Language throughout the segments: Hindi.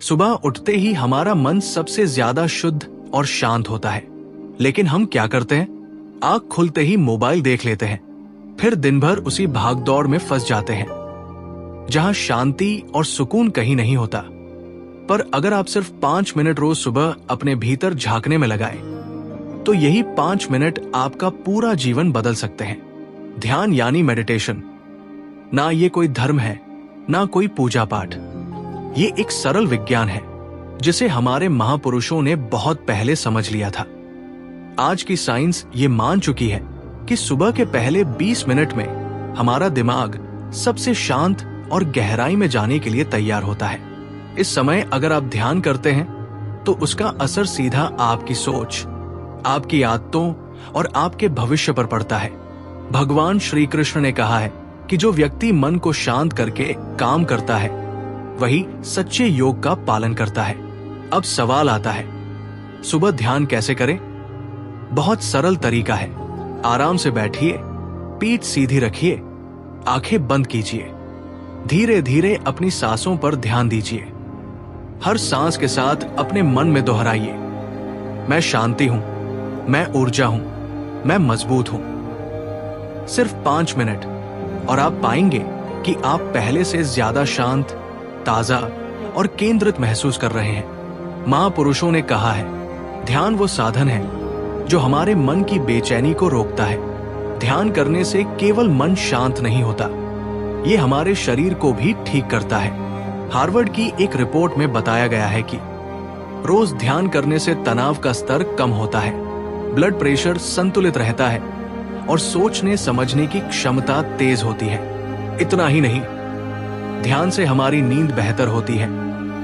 सुबह उठते ही हमारा मन सबसे ज्यादा शुद्ध और शांत होता है, लेकिन हम क्या करते हैं? आंख खुलते ही मोबाइल देख लेते हैं, फिर दिन भर उसी भागदौड़ में फंस जाते हैं जहां शांति और सुकून कहीं नहीं होता। पर अगर आप सिर्फ 5 मिनट रोज सुबह अपने भीतर झांकने में लगाएं, तो यही 5 मिनट आपका पूरा जीवन बदल सकते हैं। ध्यान यानी मेडिटेशन ना ये कोई धर्म है, ना कोई पूजा पाठ। ये एक सरल विज्ञान है जिसे हमारे महापुरुषों ने बहुत पहले समझ लिया था। आज की साइंस ये मान चुकी है कि सुबह के पहले 20 मिनट में हमारा दिमाग सबसे शांत और गहराई में जाने के लिए तैयार होता है। इस समय अगर आप ध्यान करते हैं तो उसका असर सीधा आपकी सोच, आपकी आदतों और आपके भविष्य पर पड़ता है। भगवान श्री कृष्ण ने कहा है कि जो व्यक्ति मन को शांत करके काम करता है वही सच्चे योग का पालन करता है। अब सवाल आता है, सुबह ध्यान कैसे करें? बहुत सरल तरीका है। आराम से बैठिए, पीठ सीधी रखिए, आंखें बंद कीजिए, धीरे धीरे अपनी सांसों पर ध्यान दीजिए। हर सांस के साथ अपने मन में दोहराइए, मैं शांति हूं, मैं ऊर्जा हूं, मैं मजबूत हूं। सिर्फ 5 मिनट और आप पाएंगे कि आप पहले से ज्यादा शांत, ताजा और केंद्रित महसूस कर रहे हैं। महापुरुषों ने कहा है, ध्यान वो साधन है जो हमारे मन की बेचैनी को रोकता है। ध्यान करने से केवल मन शांत नहीं होता, ये हमारे शरीर को भी ठीक करता है। हार्वर्ड की एक रिपोर्ट में बताया गया है कि रोज ध्यान करने से तनाव का स्तर कम होता है, ब्लड प्रेशर संतुलित रहता है और सोचने समझने की क्षमता तेज होती है। इतना ही नहीं, ध्यान से हमारी नींद बेहतर होती है,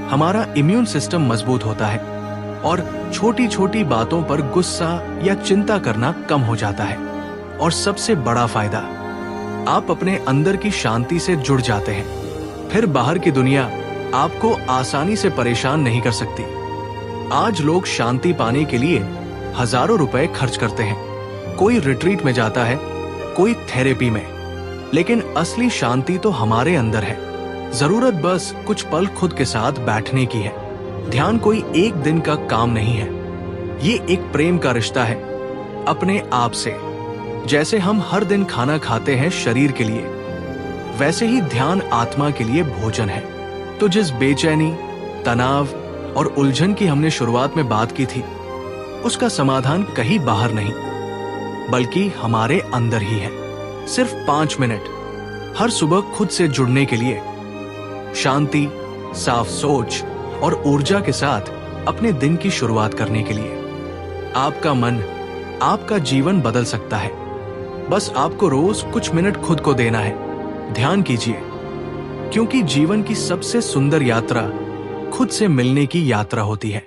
हमारा इम्यून सिस्टम मजबूत होता है और छोटी छोटी बातों पर गुस्सा या चिंता करना कम हो जाता है। और सबसे बड़ा फायदा, आप अपने अंदर की शांति से जुड़ जाते हैं। फिर बाहर की दुनिया आपको आसानी से परेशान नहीं कर सकती। आज लोग शांति पाने के लिए हजारों रुपए खर्च करते हैं। कोई रिट्रीट में जाता है, कोई थेरेपी में, लेकिन असली शांति तो हमारे अंदर है। जरूरत बस कुछ पल खुद के साथ बैठने की है। ध्यान कोई एक दिन का काम नहीं है, ये एक प्रेम का रिश्ता है अपने आप से। जैसे हम हर दिन खाना खाते हैं शरीर के लिए, वैसे ही ध्यान आत्मा के लिए भोजन है। तो जिस बेचैनी, तनाव और उलझन की हमने शुरुआत में बात की थी, उसका समाधान कहीं बाहर नहीं बल्कि हमारे अंदर ही है। सिर्फ 5 मिनट हर सुबह खुद से जुड़ने के लिए, शांति, साफ सोच और ऊर्जा के साथ अपने दिन की शुरुआत करने के लिए। आपका मन, आपका जीवन बदल सकता है। बस आपको रोज कुछ मिनट खुद को देना है। ध्यान कीजिए, क्योंकि जीवन की सबसे सुंदर यात्रा खुद से मिलने की यात्रा होती है।